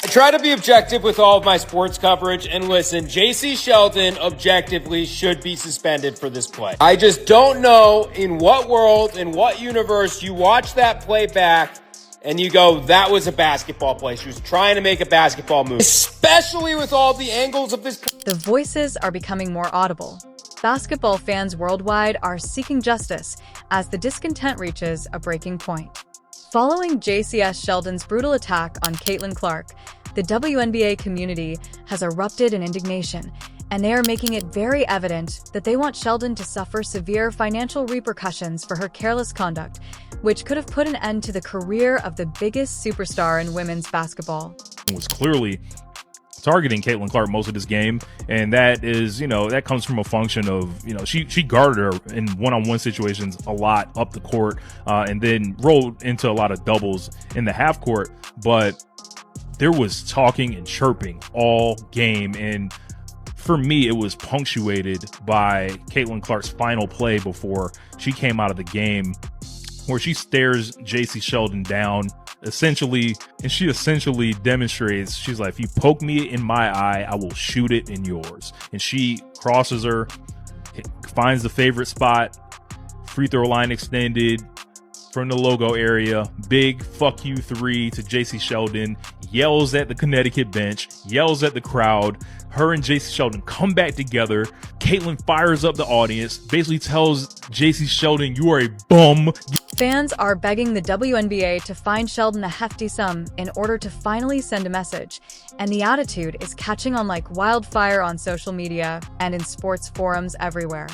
I try to be objective with all of my sports coverage, and listen, Jacy Sheldon objectively should be suspended for this play. I just don't know in what world, in what universe you watch that play back and you go, that was a basketball play. She was trying to make a basketball move, especially with all the angles of this. The voices are becoming more audible. Basketball fans worldwide are seeking justice as the discontent reaches a breaking point. Following Jacy Sheldon's brutal attack on Caitlin Clark, the WNBA community has erupted in indignation, and they are making it very evident that they want Sheldon to suffer severe financial repercussions for her careless conduct, which could have put an end to the career of the biggest superstar in women's basketball. It was clearly targeting Caitlin Clark most of this game, and that is, that comes from a function of, she guarded her in one-on-one situations a lot up the court, and then rolled into a lot of doubles in the half court, but there was talking and chirping all game, and for me, it was punctuated by Caitlin Clark's final play before she came out of the game, where she stares Jacy Sheldon down, she essentially demonstrates, she's like, if you poke me in my eye, I will shoot it in yours. And she crosses her, finds the favorite spot, free throw line extended from the logo area, big fuck you 3 to Jacy Sheldon, yells at the Connecticut bench, yells at the crowd. Her and Jacy Sheldon come back together. Caitlin fires up the audience, basically tells Jacy Sheldon, you are a bum. Fans are begging the WNBA to fine Sheldon a hefty sum in order to finally send a message, and the attitude is catching on like wildfire on social media and in sports forums everywhere.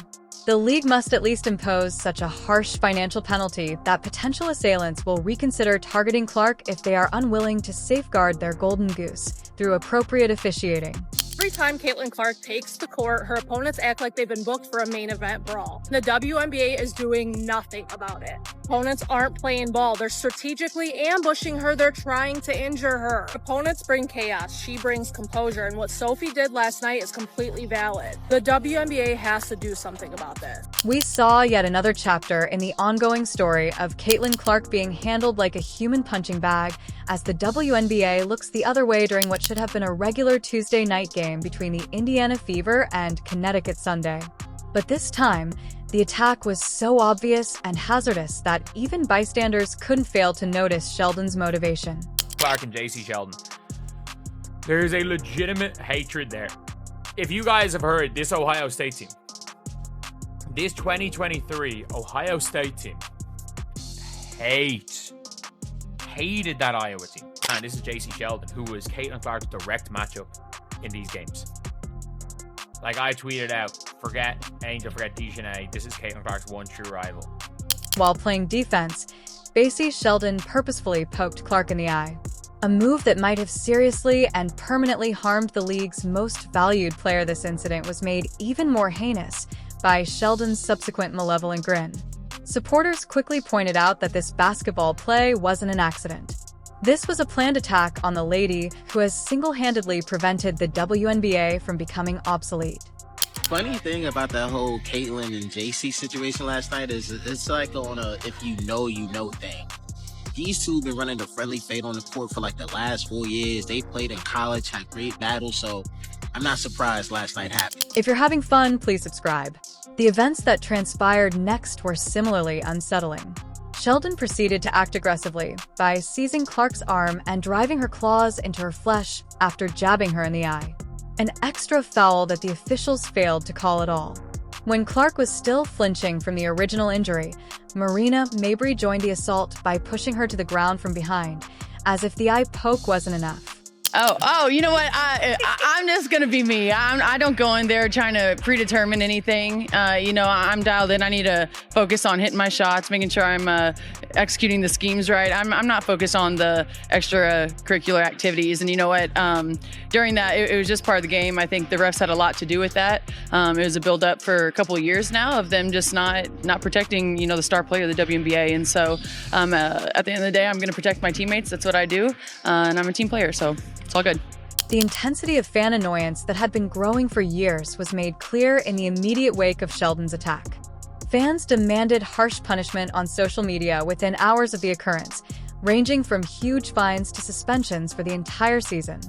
The league must at least impose such a harsh financial penalty that potential assailants will reconsider targeting Clark if they are unwilling to safeguard their golden goose through appropriate officiating. Every time Caitlin Clark takes the court, her opponents act like they've been booked for a main event brawl. The WNBA is doing nothing about it. Opponents aren't playing ball. They're strategically ambushing her. They're trying to injure her. Opponents bring chaos. She brings composure. And what Sophie did last night is completely valid. The WNBA has to do something about this. We saw yet another chapter in the ongoing story of Caitlin Clark being handled like a human punching bag as the WNBA looks the other way during what should have been a regular Tuesday night game between the Indiana Fever and Connecticut Sunday. But this time, the attack was so obvious and hazardous that even bystanders couldn't fail to notice Sheldon's motivation. Clark and Jacy Sheldon. There is a legitimate hatred there. If you guys have heard, this Ohio State team, this 2023 Ohio State team hated that Iowa team. And this is Jacy Sheldon, who was Caitlin Clark's direct matchup in these games. Like I tweeted out, forget Dejanay. This is Caitlin Clark's one true rival. While playing defense, Jacy Sheldon purposefully poked Clark in the eye, a move that might have seriously and permanently harmed the league's most valued player. This incident was made even more heinous by Sheldon's subsequent malevolent grin. Supporters quickly pointed out that this basketball play wasn't an accident. This was a planned attack on the lady who has single-handedly prevented the WNBA from becoming obsolete. Funny thing about that whole Caitlin and Jacy situation last night is it's like on a if you know thing. These two have been running the friendly fade on the court for like the last 4 years. They played in college, had great battles, so I'm not surprised last night happened. If you're having fun, please subscribe. The events that transpired next were similarly unsettling. Sheldon proceeded to act aggressively by seizing Clark's arm and driving her claws into her flesh after jabbing her in the eye. An extra foul that the officials failed to call at all. When Clark was still flinching from the original injury, Marina Mabrey joined the assault by pushing her to the ground from behind, as if the eye poke wasn't enough. Oh, you know what? I'm just going to be me. I don't go in there trying to predetermine anything. I'm dialed in. I need to focus on hitting my shots, making sure I'm executing the schemes right. I'm not focused on the extracurricular activities. And you know what? During that, it was just part of the game. I think the refs had a lot to do with that. It was a build-up for a couple of years now of them just not protecting, the star player of the WNBA. And so at the end of the day, I'm going to protect my teammates. That's what I do. And I'm a team player, so it's all good. The intensity of fan annoyance that had been growing for years was made clear in the immediate wake of Sheldon's attack. Fans demanded harsh punishment on social media within hours of the occurrence, ranging from huge fines to suspensions for the entire season.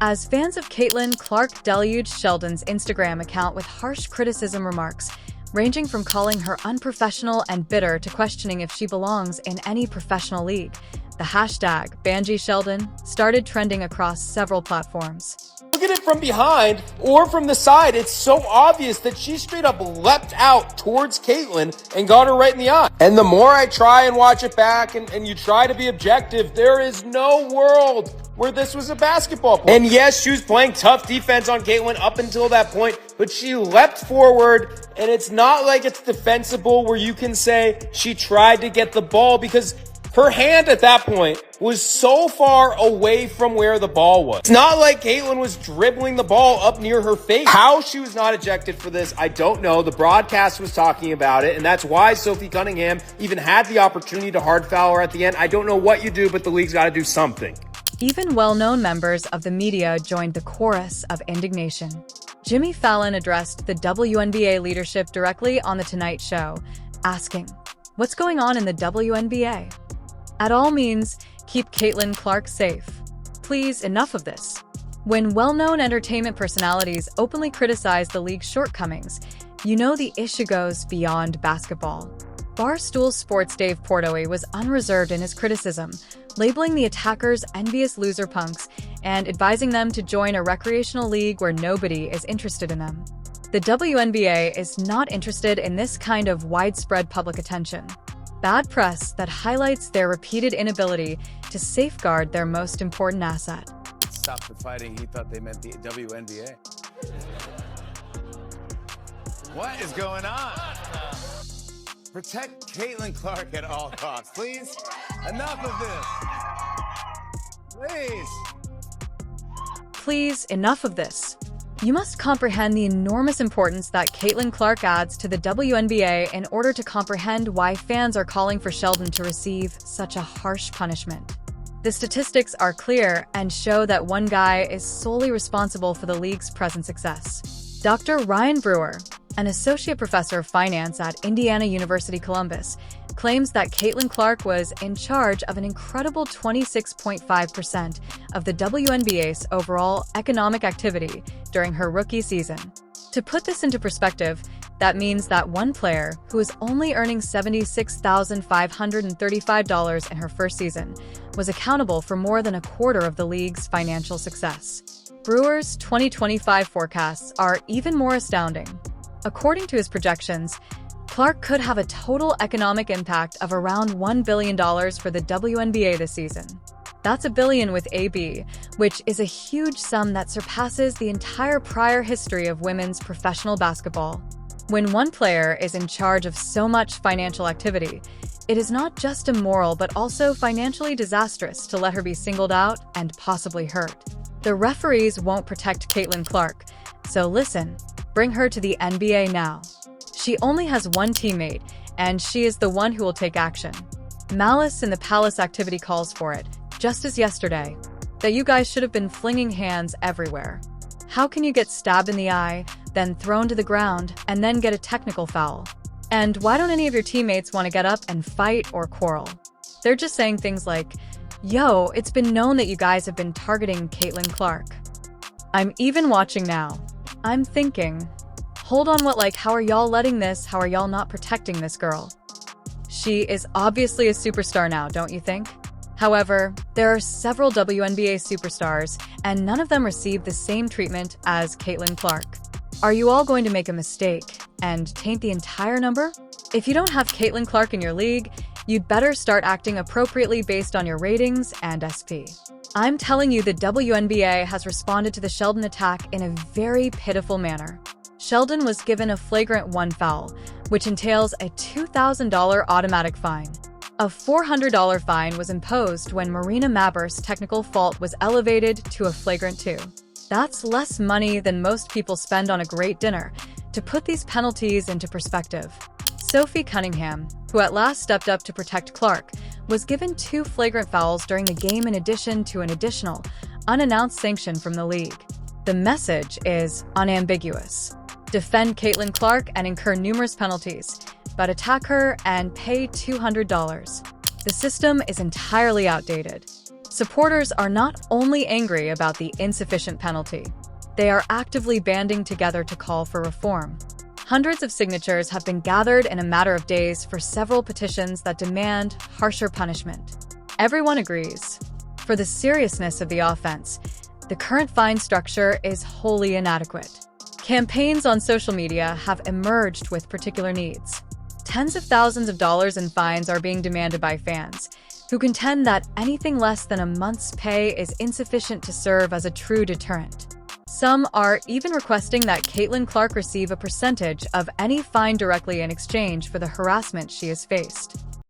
As fans of Caitlin Clark deluged Sheldon's Instagram account with harsh criticism remarks, ranging from calling her unprofessional and bitter to questioning if she belongs in any professional league, the hashtag Jacy Sheldon started trending across several platforms. Look at it from behind or from the side. It's so obvious that she straight up leapt out towards Caitlin and got her right in the eye. And the more I try and watch it back and you try to be objective, there is no world where this was a basketball play. And yes, she was playing tough defense on Caitlin up until that point, but she leapt forward, and it's not like it's defensible where you can say she tried to get the ball, because her hand at that point was so far away from where the ball was. It's not like Caitlin was dribbling the ball up near her face. How she was not ejected for this, I don't know. The broadcast was talking about it, and that's why Sophie Cunningham even had the opportunity to hard foul her at the end. I don't know what you do, but the league's got to do something. Even well-known members of the media joined the chorus of indignation. Jimmy Fallon addressed the WNBA leadership directly on The Tonight Show, asking, "What's going on in the WNBA? At all means, keep Caitlin Clark safe. Please, enough of this." When well-known entertainment personalities openly criticize the league's shortcomings, you know the issue goes beyond basketball. Barstool Sports' Dave Portnoy was unreserved in his criticism, labeling the attackers envious loser punks and advising them to join a recreational league where nobody is interested in them. The WNBA is not interested in this kind of widespread public attention. Bad press that highlights their repeated inability to safeguard their most important asset. Stop the fighting. He thought they meant the WNBA. What is going on? Protect Caitlin Clark at all costs, please. Enough of this. Please. Please, enough of this. You must comprehend the enormous importance that Caitlin Clark adds to the WNBA in order to comprehend why fans are calling for Sheldon to receive such a harsh punishment. The statistics are clear and show that one guy is solely responsible for the league's present success. Dr. Ryan Brewer, an associate professor of finance at Indiana University Columbus, claims that Caitlin Clark was in charge of an incredible 26.5% of the WNBA's overall economic activity during her rookie season. To put this into perspective, that means that one player who is only earning $76,535 in her first season was accountable for more than a quarter of the league's financial success. Brewer's 2025 forecasts are even more astounding. According to his projections, Clark could have a total economic impact of around $1 billion for the WNBA this season. That's $1 billion with AB, which is a huge sum that surpasses the entire prior history of women's professional basketball. When one player is in charge of so much financial activity, it is not just immoral but also financially disastrous to let her be singled out and possibly hurt. The referees won't protect Caitlin Clark, so listen, bring her to the NBA now. She only has one teammate, and she is the one who will take action. Malice in the Palace activity calls for it, just as yesterday, that you guys should have been flinging hands everywhere. How can you get stabbed in the eye, then thrown to the ground, and then get a technical foul? And why don't any of your teammates want to get up and fight or quarrel? They're just saying things like, "Yo, it's been known that you guys have been targeting Caitlin Clark." I'm even watching now. I'm thinking, hold on, how are y'all letting this? How are y'all not protecting this girl? She is obviously a superstar now, don't you think? However, there are several WNBA superstars, and none of them receive the same treatment as Caitlin Clark. Are you all going to make a mistake and taint the entire number? If you don't have Caitlin Clark in your league, you'd better start acting appropriately based on your ratings and SP. I'm telling you, the WNBA has responded to the Sheldon attack in a very pitiful manner. Sheldon was given a flagrant 1 foul, which entails a $2,000 automatic fine. A $400 fine was imposed when Marina Maber's technical fault was elevated to a flagrant 2. That's less money than most people spend on a great dinner. To put these penalties into perspective, Sophie Cunningham, who at last stepped up to protect Clark, was given 2 flagrant fouls during the game in addition to an additional, unannounced sanction from the league. The message is unambiguous. Defend Caitlin Clark and incur numerous penalties, but attack her and pay $200. The system is entirely outdated. Supporters are not only angry about the insufficient penalty, they are actively banding together to call for reform. Hundreds of signatures have been gathered in a matter of days for several petitions that demand harsher punishment. Everyone agrees. For the seriousness of the offense, the current fine structure is wholly inadequate. Campaigns on social media have emerged with particular needs. Tens of thousands of dollars in fines are being demanded by fans, who contend that anything less than a month's pay is insufficient to serve as a true deterrent. Some are even requesting that Caitlin Clark receive a percentage of any fine directly in exchange for the harassment she has faced.